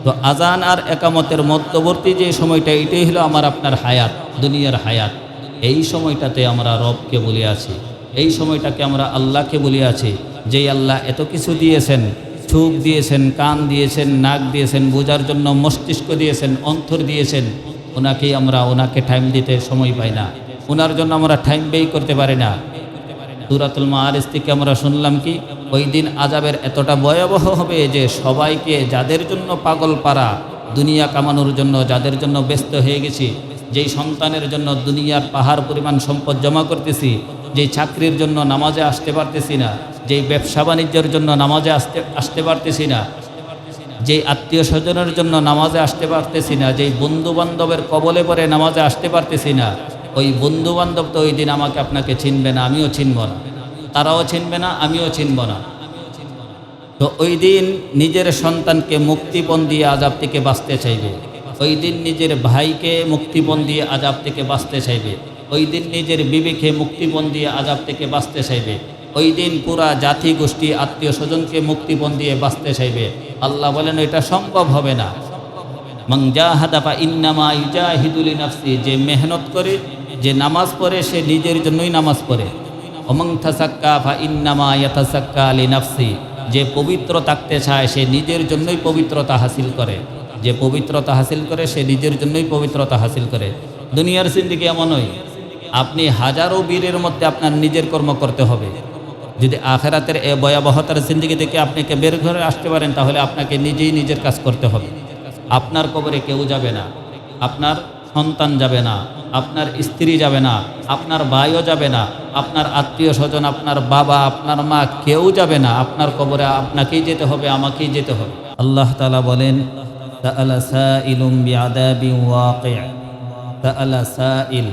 তো আজান আর একামতের মধ্যবর্তী যে সময়টা, এটাই হলো আমার আপনার হায়াত, দুনিয়ার হায়াত। এই সময়টাতে আমরা রবকে বলে আছি, এই সময়টাকে আমরা আল্লাহকে বলে আছি। যেই আল্লাহ এত কিছু দিয়েছেন, চোখ দিয়েছেন, কান দিয়েছেন, নাক দিয়েছেন, বোঝার জন্য মস্তিষ্ক দিয়েছেন, অন্তর দিয়েছেন, ওনাকে টাইম দিতে সময় পাই না, ওনার জন্য আমরা টাইম ব্যয় করতে পারি না। সূরাতুল মাআরিজ থেকে আমরা শুনলাম কি, ওই দিন আযাবের এতটা ভয়াবহ হবে যে সবাইকে, যাদের জন্য পাগল পারা, দুনিয়া কামানোর জন্য যাদের জন্য ব্যস্ত হয়ে গেছি, যেই সন্তানের জন্য দুনিয়ার পাহাড় পরিমাণ সম্পদ জমা করতেছি, যেই চাকরির জন্য নামাজে আসতে পারতেছি না, যেই ব্যবসা বাণিজ্যের জন্য নামাজে আসতে পারতেছি না, যেই আত্মীয় স্বজনের জন্য নামাজে আসতে পারতেছি না, যেই বন্ধু বান্ধবের কবলে পড়ে নামাজে আসতে পারতেছি না, ওই বন্ধু বান্ধব তো ওই দিন আমাকে আপনাকে চিনবে না, আমিও চিনব না, তারাও চিনবে না, আমিও চিনব না। তো ওই দিন নিজের সন্তানকে মুক্তিপণ দিয়ে আযাব থেকে বাঁচতে চাইবে, ওই দিন নিজের ভাইকে মুক্তিপণ দিয়ে আযাব থেকে বাঁচতে চাইবে, ওই দিন নিজের বিবেকে মুক্তিপণ দিয়ে আযাব থেকে বাঁচতে চাইবে, ওই দিন পুরা জাতি গোষ্ঠী আত্মীয় স্বজনকে মুক্তিপণ দিয়ে বাঁচতে চাইবে। আল্লাহ বলেন এটা সম্ভব হবে না। মান জাহাদা ফা ইন্নামা ইউজাহিদু লিনাফসি, যে মেহনত করে, যে নামাজ পড়ে, সে নিজের জন্যই নামাজ পড়ে। ওমান তাসাক্কা ফা ইন্নামা ইয়াতাসাক্কা লিনাফসি, যে পবিত্র থাকতে চায় সে নিজের জন্যই পবিত্রতা হাসিল করে, যে পবিত্রতা হাসিল করে সে নিজের জন্যই পবিত্রতা হাসিল করে। দুনিয়ার জিন্দেগি এমনই, আপনি হাজারো বীরের মধ্যে আপনার নিজের কর্ম করতে হবে। যদি আখিরাতের এ ভয়াবহতার জিন্দেগি থেকে আপনাকে বের করে আসতে পারেন, তাহলে আপনাকে নিজেই নিজের কাজ করতে হবে। আপনার কবরে কেউ যাবে না, আপনার সন্তান যাবে না, আপনার স্ত্রী যাবে না, আপনার ভাইও যাবে না, আপনার আত্মীয় স্বজন, আপনার বাবা, আপনার মা, কেউ যাবে না। আপনার কবরে আপনাকেই যেতে হবে, আমাকেই যেতে হবে। আল্লাহ তাআলা বলেন, সাআলা সাইলুম বিআযাবিন ওয়াকি', সাআলা সাইল,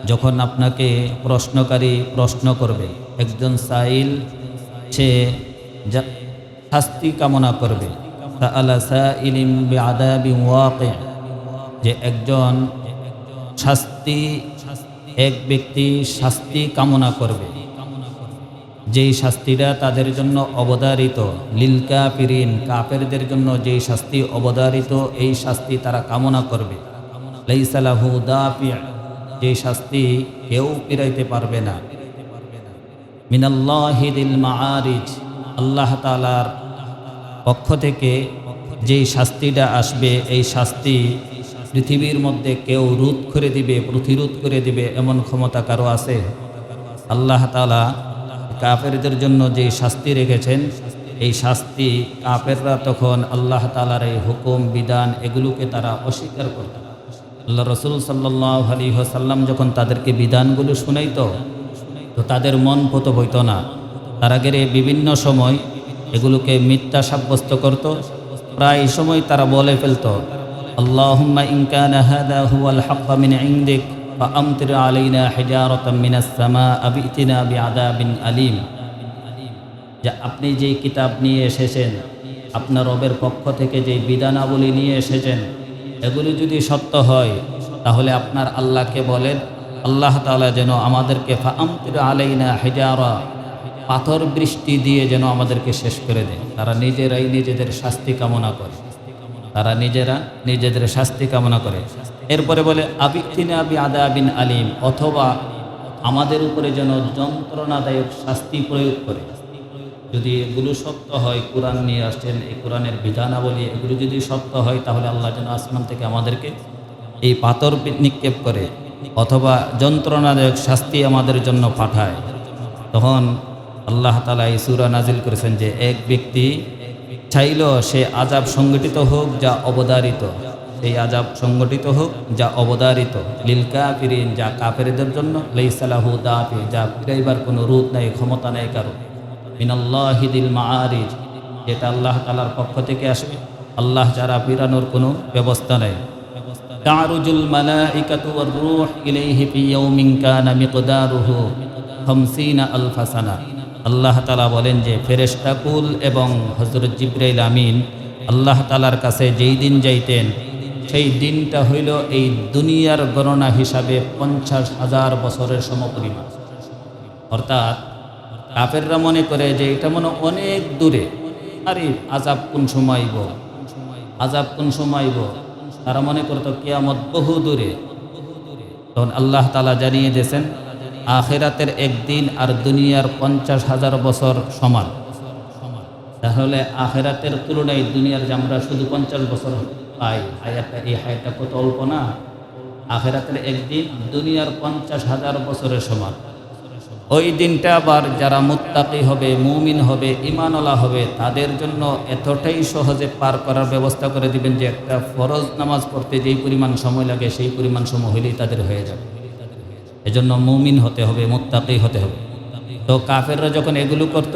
যখন আপনাকে প্রশ্নকারী প্রশ্ন করবে, একজন সাইল সে শাস্তি কামনা করবে। সাআলা সাইলিম বিআযাবিন ওয়াকি', যে একজন এক ব্যক্তি শাস্তি কামনা করবে, যেই শাস্তিটা তাদের জন্য অবধারিত। লিল কাফিরিন, কাফেরদের জন্য যেই শাস্তি অবধারিত, এই শাস্তি তারা কামনা করবে। লাইসা লাহু দাফি', যেই শাস্তি কেউ ফিরাইতে পারবে না। মিনাল্লাহি যিল মাআরিজ, আল্লাহ তাআলার পক্ষ থেকে যেই শাস্তিটা আসবে, এই শাস্তি পৃথিবীর মধ্যে কেউ রোধ করে দিবে, প্রতিরোধ করে দিবে, এমন ক্ষমতা কারো আছে? আল্লাহ তাআলা কাফেরদের জন্য যেই শাস্তি রেখেছেন, এই শাস্তি কাফেররা তখন আল্লাহ তাআলার এই হুকুম বিধান এগুলোকে তারা অস্বীকার করত। আল্লাহ রাসূল সাল্লাল্লাহু আলাইহি ওয়াসাল্লাম যখন তাদেরকে বিধানগুলো শুনাইতো, তো তাদের মন পত হইত না। তার আগের বিভিন্ন সময় এগুলোকে মিথ্যা সাব্যস্ত করত। প্রায় সময় তারা বলে ফেলত, আল্লাহুম্মা ইন কানা হাযা হুয়াল হাক্ক মিন ইনদিক ফাআমতির আলাইনা হিজারাতাম মিনাস সামা আবিতিনা বিআযাবিন আলিম, যে আপনি যেই কিতাব নিয়ে এসেছেন, আপনার রবের পক্ষ থেকে যেই বিধানাবলী নিয়ে এসেছেন, এগুলি যদি সত্য হয়, তাহলে আপনার আল্লাহকে বলেন আল্লাহ তাআলা যেন আমাদেরকে ফাআমতির আলাইনা হিজারা, পাথর বৃষ্টি দিয়ে যেন আমাদেরকে শেষ করে দেয়। তারা নিজেরাই নিজেদের শাস্তি কামনা করে, তারা নিজেরা নিজেদের শাস্তি কামনা করে। এরপরে বলে আবিতিনা বিআযাবিন আলিম, অথবা আমাদের উপরে যেন যন্ত্রণাদায়ক শাস্তি প্রয়োগ করে। যদি এগুলো সত্য হয়, কোরআন নিয়ে আসছেন, এই কোরআনের বিধানাবলী এগুলো যদি সত্য হয়, তাহলে আল্লাহ যেন আসমান থেকে আমাদেরকে এই পাথর নিক্ষেপ করে অথবা যন্ত্রণাদায়ক শাস্তি আমাদের জন্য পাঠায়। তখন আল্লাহ তাআলা এই সূরা নাজিল করেছেন যে এক ব্যক্তি চাইল সে আযাব সংগঠিত হোক যা অবধারিত, সেই আযাব সংগঠিত হোক যা অবধারিত। লিল কাফিরিন, যা কাফেরদের জন্য। লাইসা লাহু দাফি, যা ফিরাইবার কোনো রূপ নাই, ক্ষমতা নাই কারো। মিনাল্লাহি যিল মাআরিজ, যেটা আল্লাহ তাআলার পক্ষ থেকে আসবে, আল্লাহ যারা ফিরানোর কোনো ব্যবস্থা নেই। তা'রুজুল মালাইকাতু ওয়ার রূহ ইলাইহি ফি ইয়াউমিন কানা মিকদারুহু 50 আলফা সানা। আল্লাহ তাআলা বলেন যে ফেরেশতাকুল এবং হযরত জিবরাইল আমিন আল্লাহ তাআলার কাছে যেই দিন যাইতেন, সেই দিনটা হইল এই দুনিয়ার গণনা হিসাবে 50,000 বছরের সমপরিমাণ। অর্থাৎ কাফেররা মনে করে যে এটা মনে অনেক দূরে, আরে আযাব কোন সময় গো, আযাব কোন সময় হইব, তারা মনে করতো কিয়ামত বহু দূরে। তখন আল্লাহ তাআলা জানিয়ে দিয়েছেন আখিরাতের একদিন আর দুনিয়ার 50,000 বছর সমান। তাহলে আখিরাতের তুলনায় দুনিয়ার যে আমরা শুধু 50 বছর পাই, এই হায়াতটা কত অল্প না। আখিরাতের একদিন দুনিয়ার 50,000 বছরের সমান। ওই দিনটা আবার যারা মুত্তাকি হবে, মুমিন হবে, ঈমানওয়ালা হবে, তাদের জন্য এতটাই সহজে পার করার ব্যবস্থা করে দিবেন যে একটা ফরজ নামাজ পড়তে যেই পরিমাণ সময় লাগে সেই পরিমাণ সময় হলেই তাদের হয়ে যাবে। এজন্য মুমিন হতে হবে, মুত্তাকি হতে হবে। তো কাফেররা যখন এগুলো করত,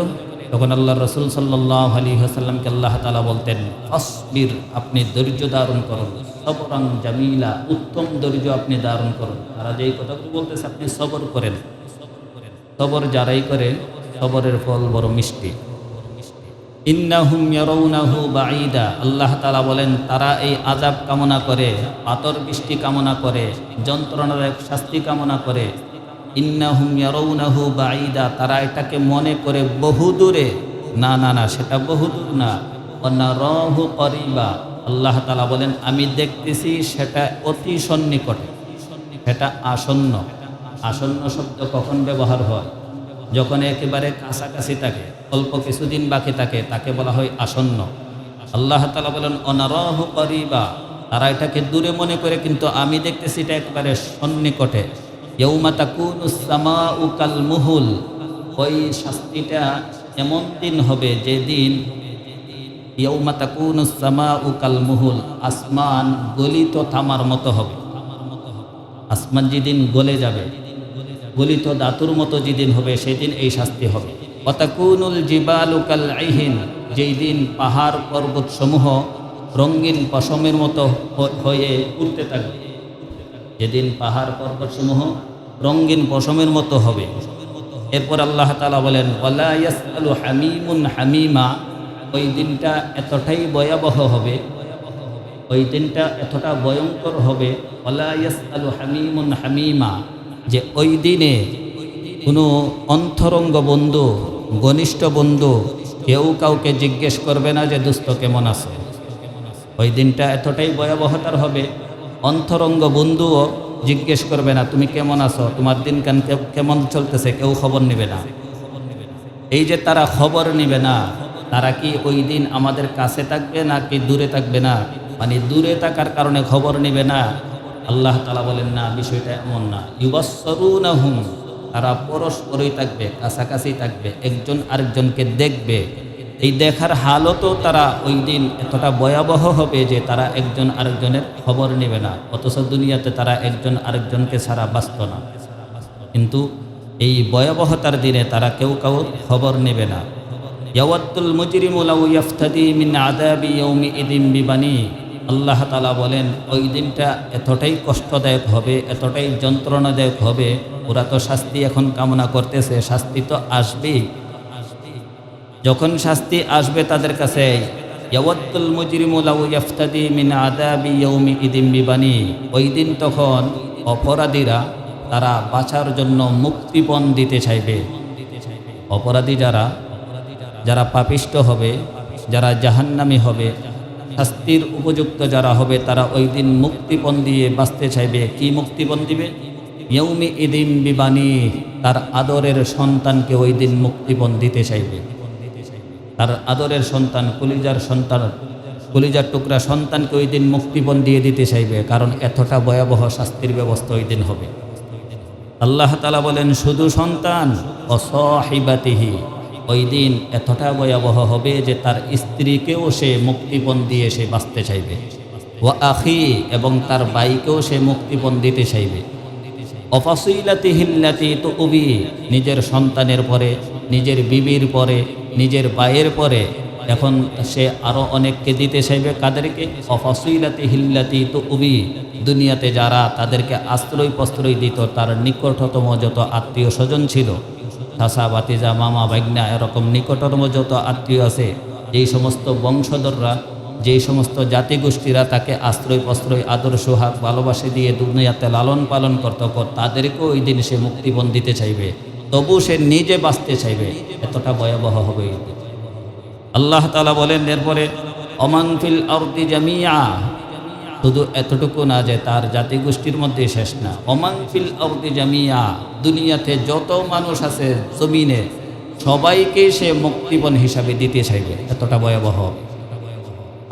তখন আল্লাহ রসুল সাল্লাল্লাহু আলাইহি ওয়াসাল্লামকে আল্লাহ তাআলা বলতেন, আসবির, আপনি ধৈর্য ধারণ করুন, সবরান জামিলা, উত্তম ধৈর্য আপনি ধারণ করুন। তারা যেই কথাগুলো বলতেছে আপনি সবর করেন। সবর যারাই করে সবরের ফল বড় মিষ্টি। ইন্নাহুম ইয়ারাউনাহু বাঈদা, আল্লাহ তাআলা বলেন তারা এই আযাব কামনা করে, পাথর বৃষ্টি কামনা করে, যন্ত্রণার এক শাস্তি কামনা করে। ইন্নাহুম ইয়ারাউনাহু বাঈদা, তারা এটাকে মনে করে বহু দূরে। না না না, সেটা বহু দূর না। ওয়ানারাহু করিবা, আল্লাহ তাআলা বলেন আমি দেখতেছি সেটা অতি সন্নিকটে, সেটা আসন্ন। আসন্ন শব্দ কখন ব্যবহার হয়? যখন একেবারে কাছাকাছি থাকে, অল্প কিছুদিন বাকি থাকে, তাকে বলা হয় আসন্ন। আল্লাহ তাআলা বলেন ওয়ানারাহু করিবা, তারা এটাকে দূরে মনে করে, কিন্তু আমি দেখতেছি এটা একেবারে সন্নিকটে। ইয়াউমা তাকুনুস সামাউ কাল মুহুল, ওই শাস্তিটা এমন দিন হবে যেদিন ইয়াউমা তাকুনুস সামাউ কাল মুহুল, আসমান গলিত তামার মতো হবে। আসমান যেদিন গলে যাবে, গলিত ধাতুর মতো যেদিন হবে, সেদিন এই শাস্তি হবে। ওয়াতাকুনুল জিবালু কাল আইহিন, যেই দিন পাহাড় পর্বত সমূহ রঙিন পশমের মতো হয়ে উঠতে থাকবে। যেদিন পাহাড় পর্বত সমূহ রঙিন পশমের মতো হবে। এরপর আল্লাহ তাআলা বলেন ওয়ালা ইয়াসআলু হামিমুন হামিমা, ওই দিনটা এতটাই ভয়াবহ হবে, ওই দিনটা এতটা ভয়ঙ্কর হবে। ওয়ালা ইয়াসআলু হামিমুন হামিমা, যে ওই দিনে কোনো অন্তরঙ্গ বন্ধু, ঘনিষ্ঠ বন্ধু কেউ কাউকে জিজ্ঞেস করবে না যে দোস্ত কেমন আছে। ওই দিনটা এতটাই ভয়াবহতার হবে, অন্তরঙ্গ বন্ধুও জিজ্ঞেস করবে না তুমি কেমন আছো, তোমার দিনকান কেমন চলতেছে, কেউ খবর নেবে না। এই যে তারা খবর নেবে না, তারা কি ওই দিন আমাদের কাছে থাকবে না কি দূরে থাকবে না? মানে দূরে থাকার কারণে খবর নেবে না। আল্লাহ তাআলা বলেন না, বিষয়টা এমন না। ইউবাসসিরুনাহুম, তারা পরস্পরই থাকবে, কাছাকাছি থাকবে, একজন আরেকজনকে দেখবে। এই দেখার হালতও তারা ওই দিন এতটা ভয়াবহ হবে যে তারা একজন আরেকজনের খবর নেবে না। অথচ দুনিয়াতে তারা একজন আরেকজনকে ছাড়া বাঁচত না, কিন্তু এই ভয়াবহতার দিনে তারা কেউ কাউর খবর নেবে না। ইয়াওয়াদ্দুল মুজরিমু লাউ ইয়াফতাদি মিন আযাবি ইয়াউমিইযিন বিবানি, আল্লাহ তাআলা বলেন ওই দিনটা এতটাই কষ্টদায়ক হবে, এতটাই যন্ত্রণাদায়ক হবে। ওরা তো শাস্তি এখন কামনা করতেছে, শাস্তি তো আসবেই। যখন শাস্তি আসবে তাদের কাছে, ইয়াওয়াদ্দুল মুজরিমু লাউ ইয়াফতাদি মিন আযাবি ইয়াউমিইযিন বিবানি, ওই দিন তখন অপরাধীরা তারা বাঁচার জন্য মুক্তিপণ দিতে চাইবে। অপরাধী যারা পাপিষ্ট হবে, যারা জাহান্নামী হবে, শাস্তির উপযুক্ত যারা হবে, তারা ওই দিন মুক্তিপণ দিয়ে বাঁচতে চাইবে। কি মুক্তিপণ দিবে? ইয়াউমিইযিন বিবানি, তার আদরের সন্তানকে ওই দিন মুক্তিপণ দিতে চাইবে। তার আদরের সন্তান, কলিজার টুকরা সন্তানকে ওই দিন মুক্তিপণ দিয়ে দিতে চাইবে, কারণ এতটা ভয়াবহ শাস্তির ব্যবস্থা ওই দিন হবে। আল্লাহ তাআলা বলেন শুধু সন্তান, অসাহিবাতিহি, ওই দিন এতটা ভয়াবহ হবে যে তার স্ত্রীকেও সে মুক্তিপণ দিয়ে সে বাঁচতে চাইবে। ওয়া আখি, এবং তার ভাইকেও সে মুক্তিপণ দিতে চাইবে। অফাসিলাতিহিল্লাতি তুবি, নিজের সন্তানের পরে, নিজের বিবির পরে, নিজের ভাইয়ের পরে এখন সে আরও অনেককে দিতে চাইবে। কাদেরকে? অফাসিলাতিহিল্লাতি তুবি, দুনিয়াতে যারা তাদেরকে আশ্রয় প্রশ্রয় দিত, তার নিকটতম যত আত্মীয় স্বজন ছিল, চাচা ভাতিজা মামা ভাগ্না, এরকম নিকটতম যত আত্মীয় আছে, যেই সমস্ত বংশধররা, যেই সমস্ত জাতিগোষ্ঠীরা তাকে আশ্রয় প্রশ্রয় আদর সোহাগ ভালোবাসে দিয়ে দুনিয়াতে লালন পালন করত, তাদেরকেও ওই দিন সে মুক্তিপণ দিতে চাইবে। তবু সে নিজে বাঁচতে চাইবে, এতটা ভয়াবহ হবে এই দিন। আল্লাহ তাআলা বলেন এরপরে ওমান ফিল আরদি জামিআ, শুধু এতটুকু না যে তার জাতিগোষ্ঠীর মধ্যে শেষ না, ওমান ফিল আরদি জামিআ, দুনিয়াতে যত মানুষ আছে জমিনে সবাইকে সে মুক্তিপণ হিসাবে দিতে চাইবে, এতটা ভয়াবহ।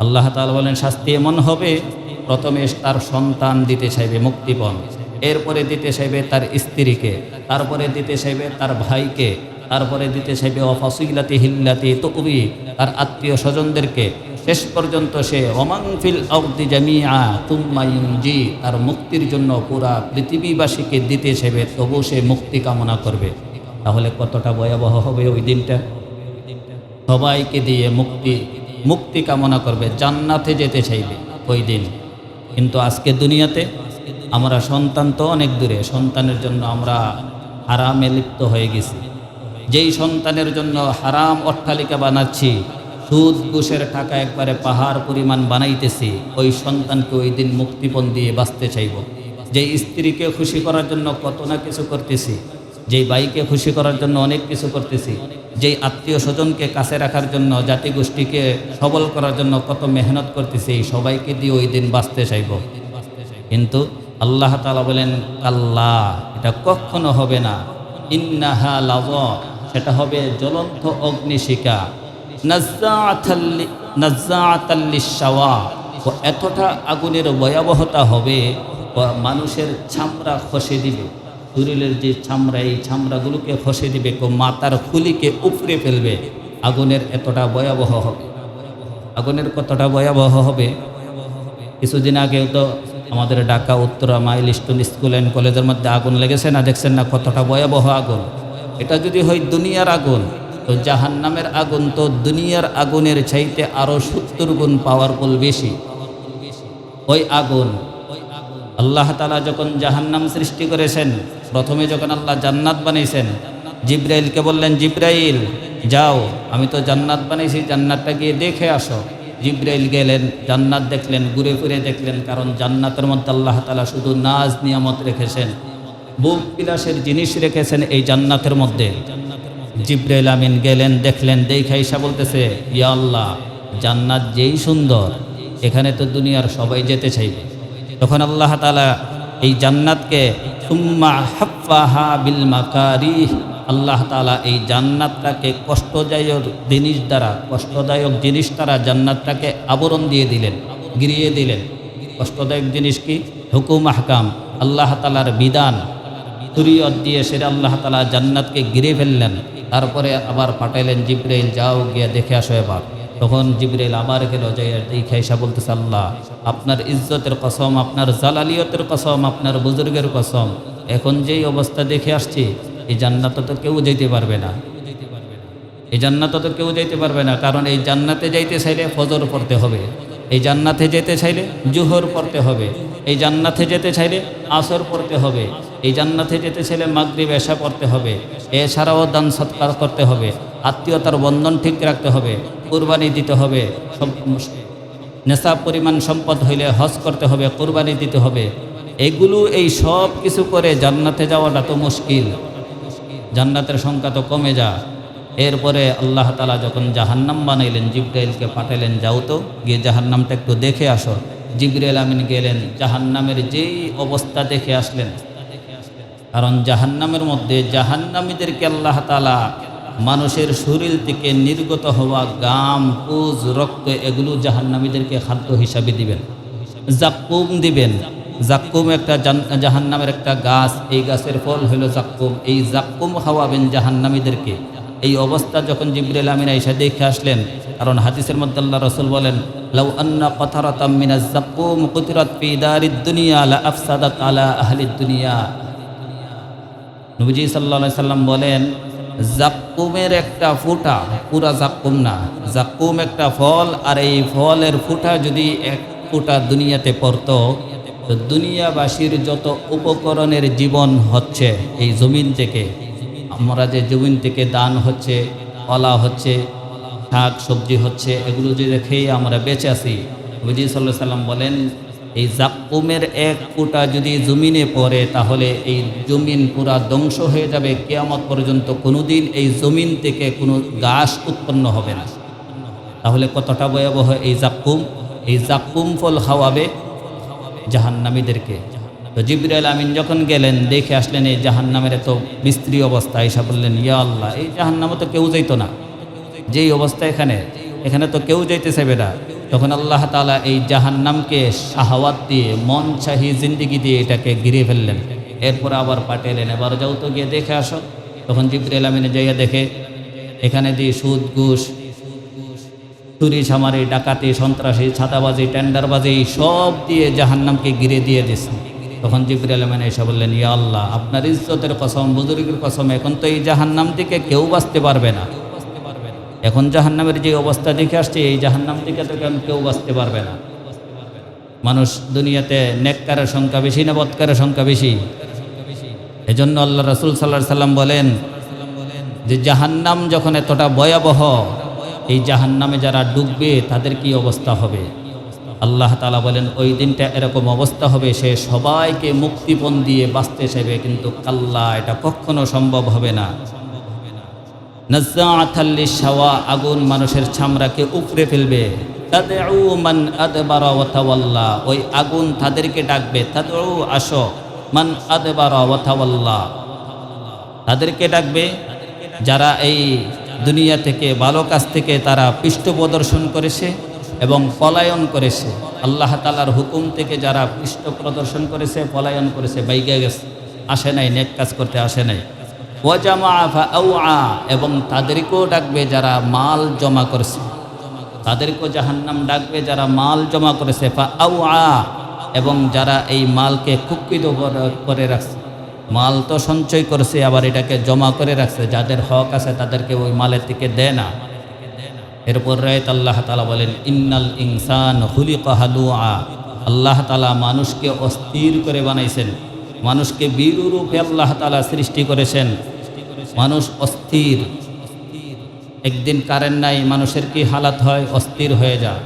আল্লাহ তাআলা বলেন শাস্তি এমন হবে, প্রথমে তার সন্তান দিতে চাইবে মুক্তিপণ, এরপরে দিতে চাইবে তার স্ত্রীকে, তারপরে দিতে চাইবে তার ভাইকে, তারপরে দিতে চাইবে অফাসিলাতি হিল্লাতি তুবি, তার আত্মীয় স্বজনদেরকে, শেষ পর্যন্ত সে ওমান ফিল আরদি জামিআ তুম্মা ইউনজি, তার মুক্তির জন্য পুরা পৃথিবীবাসীকে দিতে চাইবে, তবু সে মুক্তি কামনা করবে। তাহলে কতটা ভয়াবহ হবে ওই দিনটা। সবাইকে দিয়ে মুক্তি কামনা করবে, জান্নাতে যেতে চাইবে ওই দিন। কিন্তু আজকে দুনিয়াতে আমরা সন্তান তো অনেক দূরে, সন্তানের জন্য আমরা হারামে লিপ্ত হয়ে গেছি। যেই সন্তানের জন্য হারাম অট্টালিকা বানাচ্ছি, সুদ ঘুষের টাকা একবারে পাহাড় পরিমাণ বানাইতেছি, ওই সন্তানকে ওই দিন মুক্তিপণ দিয়ে বাঁচতে চাইব। যেই স্ত্রীকে খুশি করার জন্য কত না কিছু করতেছি, যেই ভাইকে খুশি করার জন্য অনেক কিছু করতেছি, যেই আত্মীয় স্বজনকে কাছে রাখার জন্য, জাতিগোষ্ঠীকে সবল করার জন্য কত মেহনত করতেছি, এই সবাইকে দিয়ে ওই দিন বাঁচতে চাইব। কিন্তু আল্লাহ তাআলা বলেন আল্লাহ, এটা কখনো হবে না। ইন্নাহা লাযা, সেটা হবে জ্বলন্ত অগ্নিশিখা, নাজ্জাআতাল লিশ-শাওয়া, ও এতটা আগুনের ভয়াবহতা হবে মানুষের চামড়া খসে দিবে, শরীরের যে চামড়া, এই চামড়াগুলোকে খসে দিবে, মাথার খুলিকে উপড়ে ফেলবে। আগুনের এতটা ভয়াবহ হবে। আগুনের কতটা ভয়াবহ হবে। কিছুদিন আগেও তো আমাদের Dhaka Uttara milestone school and কলেজের মধ্যে আগুন লেগেছে না, দেখছেন না কতটা ভয়াবহ আগুন। এটা যদি হয় দুনিয়ার আগুন, তো জাহান্নামের আগুন তো দুনিয়ার আগুনের চাইতে আরও 70 গুণ পাওয়ারফুল বেশি। ওই আগুন আল্লাহ তাআলা যখন জাহান্নাম সৃষ্টি করেছেন, প্রথমে যখন আল্লাহ জান্নাত বানাইছেন, জিব্রাইলকে বললেন জিব্রাইল যাও, আমি তো জান্নাত বানাইছি, জান্নাতটা গিয়ে দেখে আসো। জিব্রাইল গেলেন, জান্নাত দেখলেন, ঘুরে ফিরে দেখলেন, কারণ জান্নাতের মধ্যে আল্লাহ তাআলা শুধু নাজ নিয়ামত রেখেছেন, ভোগ বিলাসের জিনিস রেখেছেন এই জান্নাতের মধ্যে। জিব্রাইল আমিন গেলেন, দেখলেন, দেখে আইসা বলতেছে ইয়া আল্লাহ, জান্নাত যেই সুন্দর, এখানে তো দুনিয়ার সবাই যেতে চাইবে। তখন আল্লাহ তাআলা এই জান্নাতকে সুম্মা হাফফাহা বিল মাকারিহ, আল্লাহ তাআলা এই জান্নাতটাকে কষ্টদায়ক জিনিস দ্বারা জান্নাতটাকে আবরণ দিয়ে দিলেন, ঘিরিয়ে দিলেন। কষ্টদায়ক জিনিস কি? হুকুম আহকাম, আল্লাহ তাআলার বিধান, শরীয়ত দিয়ে সেটা আল্লাহ তাআলা জান্নাতকে ঘিরে ফেললেন। তারপরে আবার পাঠাইলেন জিব্রাইল, যাও গিয়ে দেখে আসো এবার। তখন জিব্রাইল আবার গেল, যাই দেখে এসে বলতেছে আল্লাহ, আপনার ইজ্জতের কসম, আপনার জালালিয়তের কসম, আপনার বুজুর্গের কসম, এখন যেই অবস্থা দেখে আসছি, এই জান্নাতে তো কেউ যেতে পারবে না, এই জান্নাতে তো কেউ যেতে পারবে না। কারণ এই জান্নাতে যাইতে চাইলে ফজর পড়তে হবে, এই জান্নাতে যেতে চাইলে জোহর পড়তে হবে, এই জান্নাতে যেতে চাইলে আসর পড়তে হবে, এই জান্নাতে যেতে চাইলে মাগরিব এশা পড়তে হবে, এছাড়াও দান সৎকার করতে হবে, আত্মীয়তার বন্ধন ঠিক রাখতে হবে, কুরবানি দিতে হবে, নেশা পরিমাণ সম্পদ হইলে হজ করতে হবে, কুরবানি দিতে হবে। এগুলো এই সব কিছু করে জান্নাতে যাওয়াটা তো মুশকিল, জান্নাতের সংখ্যা তো কমে যা। এরপরে আল্লাহ তাআলা যখন জাহান্নাম বানাইলেন, জিব্রাইলকে পাঠাইলেন, যাও তো গিয়ে জাহান্নামটা একটু দেখে আসো। জিব্রাইল আমিন গেলেন, জাহান্নামের যেই অবস্থা দেখে আসলেন। কারণ জাহান্নামের মধ্যে জাহান্নামীদেরকে আল্লাহ তাআলা মানুষের শরীর থেকে নির্গত হওয়া গাম, পুজ, রক্ত, এগুলো জাহান্নামীদেরকে খাদ্য হিসাবে দিবেন। জাক্কুম দিবেন। জাক্কুম একটা জাহান্নামের একটা গাছ, এই গাছের ফল হলো জাক্কুম, এই জাক্কুম খাওয়াবেন জাহান্নামীদেরকে। এই অবস্থা যখন জিবরিল আমিন আয়েশা দেখে আসলেন, কারণ হাদিসের মধ্যে আল্লাহ রাসূল বলেন, লাউ আন্না কাতারাতাম মিনাজ জাক্কুম কুতিরাত ফি দারিদ দুনিয়া লা আফসাদাত আলা আহলিদ দুনিয়া। নবীজি সাল্লাল্লাহু আলাইহি সাল্লাম বলেন, জাক্কুমের একটা ফুটা, পুরা জাক্কুম না, জাক্কুম একটা ফল, আর এই ফলের ফুটা যদি এক ফুটা দুনিয়াতে পড়তো, তো দুনিয়াবাসীর যত উপকরণের জীবন হচ্ছে এই জমিন থেকে, আমরা যে জমিন থেকে দান হচ্ছে, কলা হচ্ছে, শাক সবজি হচ্ছে, এগুলো যে খেয়ে আমরা বেঁচে আছি, নবীজি সাল্লাল্লাহু আলাইহি সাল্লাম বলেন, এই জাক্কুমের এক ফুটা যদি জমিনে পড়ে, তাহলে এই জমিন পুরা ধ্বংস হয়ে যাবে, কিয়ামত পর্যন্ত কোনোদিন এই জমিন থেকে কোনো ঘাস উৎপন্ন হবে না। তাহলে কতটা ভয়াবহ এই জাক্কুম। এই জাক্কুম ফল খাওয়াবে জাহান্নামীদেরকে। তো জিবরাইল আমিন যখন গেলেন দেখে আসলেন এই জাহান্নামের এত বিস্ত্রী অবস্থা, এসে বললেন ইয়া আল্লাহ, এই জাহান্নামে তো কেউ যাইতো না, যেই অবস্থা এখানে তো কেউ যাইতে চাইবে না। তখন আল্লাহ তাআলা এই জাহান্নামকে শাহাওয়াত দিয়ে, মন চাহি জিন্দিগি দিয়ে এটাকে ঘিরে ফেললেন। এরপর আবার পাঠালেন, এবার যাও তো গিয়ে দেখে আসো। তখন জিবরাইল আমিনে যাইয়া দেখে এখানে দিয়ে সুদ, ঘুষ, চুরি, ছামারি, ডাকাতি, সন্ত্রাসী, ছাতাবাজি, টেন্ডারবাজি সব দিয়ে জাহান্নামকে ঘিরে দিয়ে দিয়েছে। তখন জিবরাইল আমিন এসে বললেন ইয়া আল্লাহ, আপনার ইজ্জতের কসম, বুজুর্গের কসম, এখন তো এই জাহান্নাম থেকে কেউ বাঁচতে পারবে না। এখন জাহান্নামের যে অবস্থা দেখে আসছে, এই জাহান্নাম থেকে তো কেউ বাঁচতে পারবে না। মানুষ দুনিয়াতে নেককারের সংখ্যা বেশি না বদকারের সংখ্যা বেশি? এজন্য আল্লাহ রাসূল সাল্লাল্লাহু আলাইহি সাল্লাম বলেন যে জাহান্নাম যখন এতটা ভয়াবহ, এই জাহান্নামে যারা ডুববে তাদের কি অবস্থা হবে। আল্লাহ তাআলা বলেন ওই দিনটা এরকম অবস্থা হবে, সে সবাইকে মুক্তিপণ দিয়ে বাঁচতে চাইবে, কিন্তু কাল্লা, এটা কখনো সম্ভব হবে না। নাজ্জাআতাল লিশাওয়া, আগুন মানুষের চামড়াকে উপড়ে ফেলবে। তাদউ মান আদবারা ওয়া তাওয়াল্লা, ওই আগুন তাদেরকে ডাকবে, তাদউ, আসো, মান আদবারা ওয়া তাওয়াল্লা, তাদেরকে ডাকবে যারা এই দুনিয়া থেকে, ভালো কাজ থেকে তারা পৃষ্ঠ প্রদর্শন করেছে এবং পলায়ন করেছে। আল্লাহ তাআলার হুকুম থেকে যারা পৃষ্ঠ প্রদর্শন করেছে, পলায়ন করেছে, বাইকে গেছে, আসে নাই, নেক কাজ করতে আসে নাই। ওয়া জামা ফাআউআ, এবং তাদেরকেও ডাকবে যারা মাল জমা করেছে, তাদেরকেও জাহান্নাম ডাকবে যারা মাল জমা করেছে। ফাআউআ, এবং যারা এই মালকে কুক্ষিত করে রাখছে, মাল তো সঞ্চয় করেছে, আবার এটাকে জমা করে রাখছে, যাদের হক আছে তাদেরকে ওই মালের থেকে দেয় না। এরপর রায়ত আল্লাহ তাআলা বলেন ইন্নাল ইনসান খুলিকা হালুআ, আল্লাহ তাআলা মানুষকে অস্থির করে বানাইছেন, মানুষকে বীররূপে আল্লাহ তাআলা সৃষ্টি করেছেন। মানুষ অস্থির, একদিন কারেন্ট নাই, মানুষের কি হালাত হয়, অস্থির হয়ে যায়।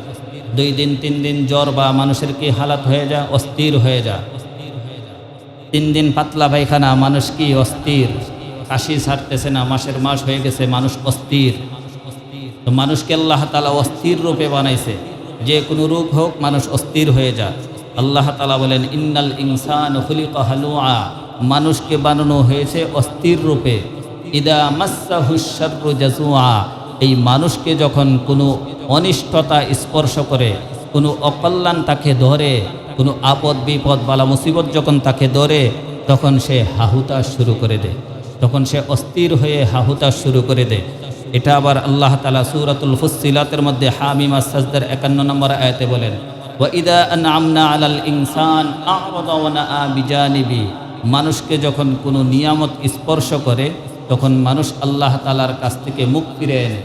2 দিন 3 দিন জ্বর বা মানুষের কি হালাত হয়ে যায়, অস্থির হয়ে যায়। 3 দিন পাতলা পায়খানা, মানুষ কি অস্থির। কাশি ছাড়তেছে না, মাসের মাস হয়ে গেছে, মানুষ অস্থির। তো মানুষকে আল্লাহ তাআলা অস্থির রূপে বানাইছে, যে কোনো রোগ হোক মানুষ অস্থির হয়ে যায়। আল্লাহ তাআলা বলেন ইন্নাল ইনসান খুলিকা হালুআ, মানুষকে বানানো হয়েছে অস্থির রূপে। ইদা মাসসাহুশ শাররু জাজুআ, এই মানুষকে যখন কোনো অনিষ্টতা স্পর্শ করে, কোনো অকল্যাণ তাকে ধরে, কোনো আপদ বিপদ বালা মুসিবত যখন তাকে ধরে, তখন সে হাহুতাশ শুরু করে দেয়, তখন সে অস্থির হয়ে হাহুতাশ শুরু করে দেয়। এটা আবার আল্লাহ তাআলা সূরাতুল ফুসসিলাতের মধ্যে হামিম আস-সাজদার 51 নম্বর আয়াতে বলেন ওয়া ইদা আনআমনা আলাল ইনসান আ'রাদা ওয়া নাআ বিজানিবি, মানুষকে যখন কোনো নিয়ামত স্পর্শ করে তখন মানুষ আল্লাহ তাআলার কাছ থেকে মুখ ফিরে আনে।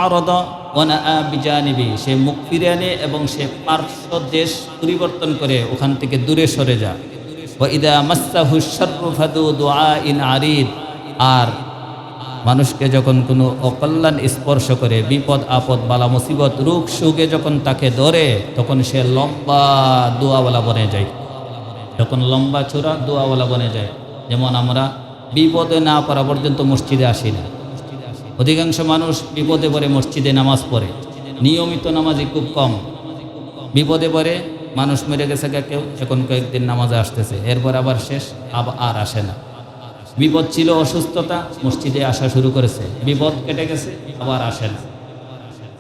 আ'রাদা ওয়া নাআ বিজানিবি, সে মুখ ফিরে আনে এবং সে পার্শ্ব দেশ পরিবর্তন করে ওখান থেকে দূরে সরে যায়। ওয়া ইদা মাসসাহুশ শাররু ফাদু দুআইন আরিদ, আর মানুষকে যখন কোনো অকল্যাণ স্পর্শ করে, বিপদ আপদ বালা মুসিবত রোগ সুগে যখন তাকে ধরে, তখন সে লম্বা দোয়াওয়ালা বনে যায়, তখন লম্বা চূড়া দোয়াওয়ালা বনে যায়। যেমন আমরা বিপদে না পড়া পর্যন্ত মসজিদে আসি না, অধিকাংশ মানুষ বিপদে পড়ে মসজিদে নামাজ পড়ে, নিয়মিত নামাজি খুব কম। বিপদে পড়ে মানুষ মেরে গেছে কেউ, এখন কয়েকদিন নামাজে আসতেছে, এরপর আবার শেষ, আর আসে না। বিপদ ছিল অসুস্থতা, মসজিদে আসা শুরু করেছে, বিপদ কেটে গেছে, আবার আসে না।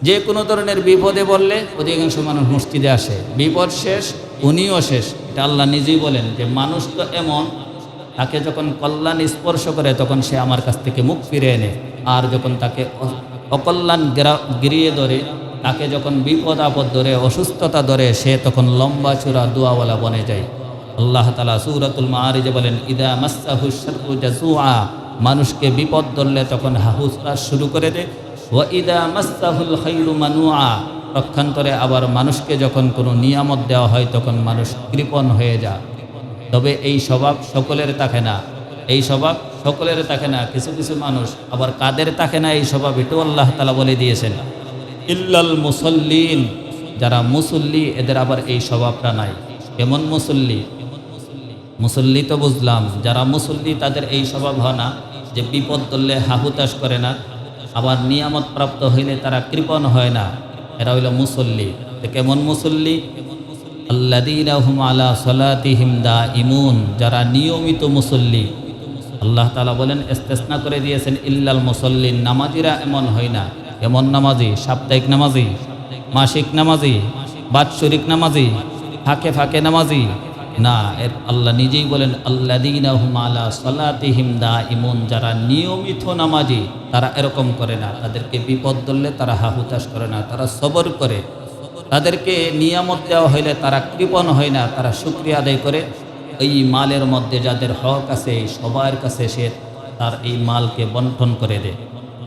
যে কোনো ধরনের বিপদে বললে অধিকাংশ মানুষ মসজিদে আসে, বিপদ শেষ, উনিও শেষ। এটা আল্লাহ নিজেই বলেন যে মানুষ তো এমন, তাকে যখন কল্যাণ স্পর্শ করে তখন সে আমার কাছ থেকে মুখ ফিরে এনে, আর যখন তাকে অকল্যাণ গিরিয়ে ধরে, তাকে যখন বিপদ আপদ ধরে, অসুস্থতা ধরে, সে তখন লম্বা চূড়া দোয়াওয়ালা বনে যায়। আল্লাহ তাআলা সূরাতুল মাআরিজে বলেন ইদা মাসসাহুশ শাররু জাজুআ, মানুষকে বিপদ ধরলে তখন হাহুতাশ শুরু করে দেয়। ওয়া ইদা মাসসাহুল খায়রু মানুআ, পক্ষান্তরে আবার মানুষকে যখন কোনো নিয়ামত দেওয়া হয় তখন মানুষ কৃপণ হয়ে যায়। তবে এই স্বভাব সকলের থাকে না, এই স্বভাব সকলের থাকে না। কিছু কিছু মানুষ আবার কাদের থাকে না এই স্বভাব, এটাও আল্লাহ তাআলা বলে দিয়েছেন ইল্লাল মুসাল্লিন, যারা মুসল্লি এদের আবার এই স্বভাবটা নাই। কেমন মুসল্লি? মুসল্লি তো বুঝলাম, যারা মুসল্লি তাদের এই স্বভাব হয় না যে বিপদ ধরলে হাহুতাশ করে না, আবার নিয়ামত প্রাপ্ত হইলে তারা কৃপণ হয় না, এরা হইল মুসল্লি। কেমন মুসল্লি? আল্লাযীনা হুম আলা সালাতিহিম দাঈমুন, যারা নিয়মিত মুসল্লি। আল্লাহ তাআলা বলেন, ইস্তেসনা করে দিয়েছেন ইল্লাল মুসল্লিন, নামাজিরা এমন হয় না। এমন নামাজি? সাপ্তাহিক নামাজি, মাসিক নামাজি, বাৎসরিক নামাজি, ফাঁকে ফাঁকে নামাজি না। এর আল্লাহ নিজেই বলেন আল্লাযীনা হুম আলা সালাতিহিম দাঈমুন, যারা নিয়মিত নামাজি তারা এরকম করে না। তাদেরকে বিপদ ধরলে তারা হাহুতাশ করে না, তারা সবর করে। তাদেরকে নিয়ামত দেওয়া হইলে তারা কৃপণ হয় না, তারা শুকরিয়া আদায় করে। এই মালের মধ্যে যাদের হক আছে সবার কাছে সে তার এই মালকে বন্টন করে দেয়।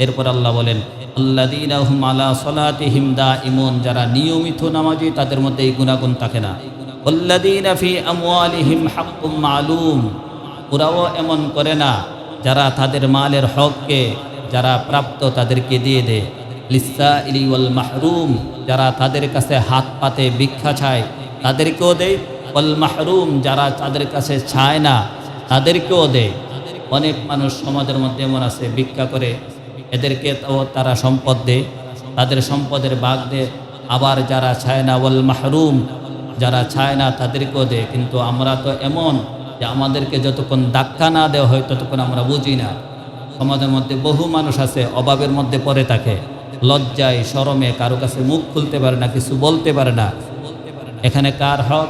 এরপর আল্লাহ বলেন আল্লাযীনা হুম আলা সালাতিহিম দাঈমুন, যারা নিয়মিত নামাজি তাদের মধ্যে এই গুণাগুণ থাকে না। ওয়াল্লাযীনা ফি আমওয়ালিহিম হাক্কুম মালুম, ওরাও এমন করে না যারা তাদের মালের হককে যারা প্রাপ্ত তাদেরকে দিয়ে দেয়। লিসাইলি ওয়াল মাহরুম, যারা তাদের কাছে হাত পাতে ভিক্ষা চায় তাদেরকেও দেয়। ওয়াল মাহরুম, যারা তাদের কাছে চায় না তাদেরকেও দেয়। অনেক মানুষ সমাজের মধ্যে এমন আছে ভিক্ষা করে, এদেরকে তারা সম্পদ দেয়, তাদের সম্পদের ভাগ দেয়। আবার যারা চায় না, ওয়াল মাহরুম, যারা চায় না তাদেরকেও দেয়। কিন্তু আমরা তো এমন যে আমাদেরকে যতক্ষণ ধাক্কা না দেওয়া হয় ততক্ষণ আমরা বুঝি না। সমাজের মধ্যে বহু মানুষ আছে অভাবের মধ্যে পড়ে থাকে, লজ্জায় শরমে কারো কাছে মুখ খুলতে পারে না, কিছু বলতে পারে না। এখানে কার হক?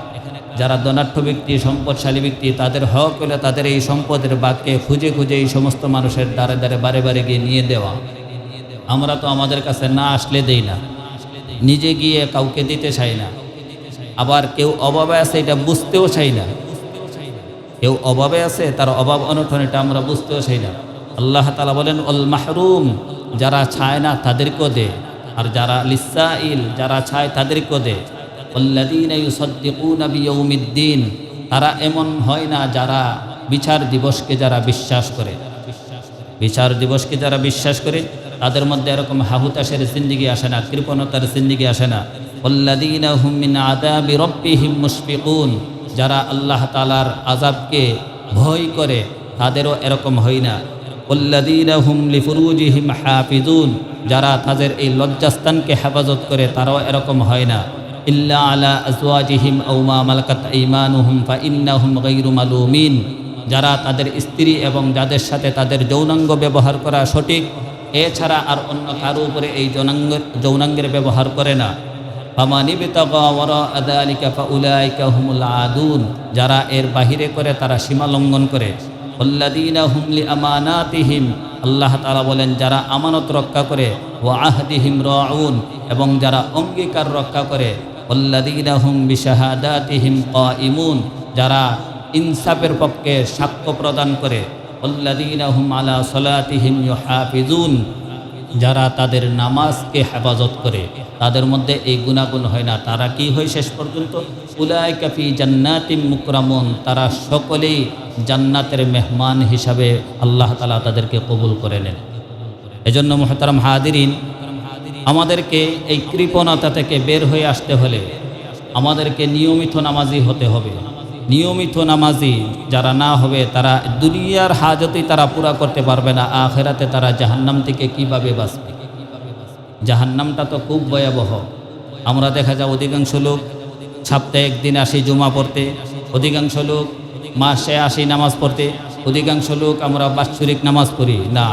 যারা ধনাঢ্য ব্যক্তি, সম্পদশালী ব্যক্তি, তাদের হক হলে তাদের এই সম্পদের ভাগকে খুঁজে খুঁজে এই সমস্ত মানুষের দ্বারে দ্বারে বারে বারে গিয়ে নিয়ে দেওয়া। আমরা তো আমাদের কাছে না আসলে দেই না, নিজে গিয়ে কাউকে দিতে চাই না। আবার কেউ অভাবে আছে এটা বুঝতেও চাই না, কেউ অভাবে আছে তার অভাব অনটন এটা আমরা বুঝতেও চাই না। আল্লাহ তাআলা বলেন ওয়াল মাহরুম, যারা চায় না তাদেরকেও দে, আর যারা লিসাইল, যারা চায় তাদেরকেও দে। ওয়াল্লাযীনা ইউসাদ্দিকুনা বিয়াউমিদ্দিন, তারা এমন হয় না যারা বিচার দিবসকে যারা বিশ্বাস করে। বিচার দিবসকে যারা বিশ্বাস করে তাদের মধ্যে এরকম হাহুতাশের জিন্দেগি আসে না, কৃপণতার জিন্দেগি আসে না। ওয়াল্লাযীনা হুম মিন আযাবি রাব্বিহিম মুশফিকুন, যারা আল্লাহ তাআলার আযাবকে ভয় করে তাদেরও এরকম হয় না। ওয়াল্লাযীনা হুম লিফুরুজিহিম হাফিজুন, যারা তাদের এই লজ্জাস্থানকে হেফাজত করে তারাও এরকম হয় না। ইল্লা আলা আজওয়াজিহিম আও মা মালাকাত আইমানুহুম ফাইন্নাহুম গায়রু মালুমিন, যারা তাদের স্ত্রী এবং যাদের সাথে তাদের যৌনাঙ্গ ব্যবহার করা সঠিক, এছাড়া আর অন্য কারো উপরে এই যৌনাঙ্গের ব্যবহার করে না। ফামানি বিতাগা ওয়ারাআ যালিকা ফাউলাইকা হুমুল আদুন, যারা এর বাহিরে করে তারা সীমা লঙ্ঘন করে। ওয়াল্লাযীনা হুম লিআমানাতিহিম, আল্লাহ তাআলা বলেন যারা আমানত রক্ষা করে। ওয়া আহদিহিম রাউন, এবং যারা অঙ্গীকার রক্ষা করে। ওয়াল্লাযীনা হুম বিশাহাদাতিহিম কাইমুন, যারা ইনসাফের পক্ষে সাক্ষ্য প্রদান করে। ওয়াল্লাযীনা হুম আলা সালাতিহিম ইউহাফিজুন, যারা তাদের নামাজকে হেফাজত করে তাদের মধ্যে এই গুণাগুণ হয় না। তারা কি হয় শেষ পর্যন্ত? উলাইকা ফি জান্নাতিম মুকরামুন, তারা সকলেই জান্নাতের মেহমান হিসাবে আল্লাহ তাআলা তাদেরকে কবুল করে নেন। এজন্য মুহতারাম হাদিরিন, আমাদেরকে এই কৃপণতা থেকে বের হয়ে আসতে হলে আমাদেরকে নিয়মিত নামাজি হতে হবে। নিয়মিত নামাজি যারা না হবে তারা দুনিয়ার হাজতই তারা পুরা করতে পারবে না, আখিরাতে তারা জাহান্নাম থেকে কিভাবে বাঁচবে? জাহান্নামটা তো খুব ভয়াবহ। আমরা দেখা যায় অধিকাংশ লোক সপ্তাহে একদিন আসি জুমা পড়তে, অধিকাংশ লোক মাসে আসি নামাজ পড়তে, অধিকাংশ লোক আমরা বাৎসরিক নামাজ পড়ি না।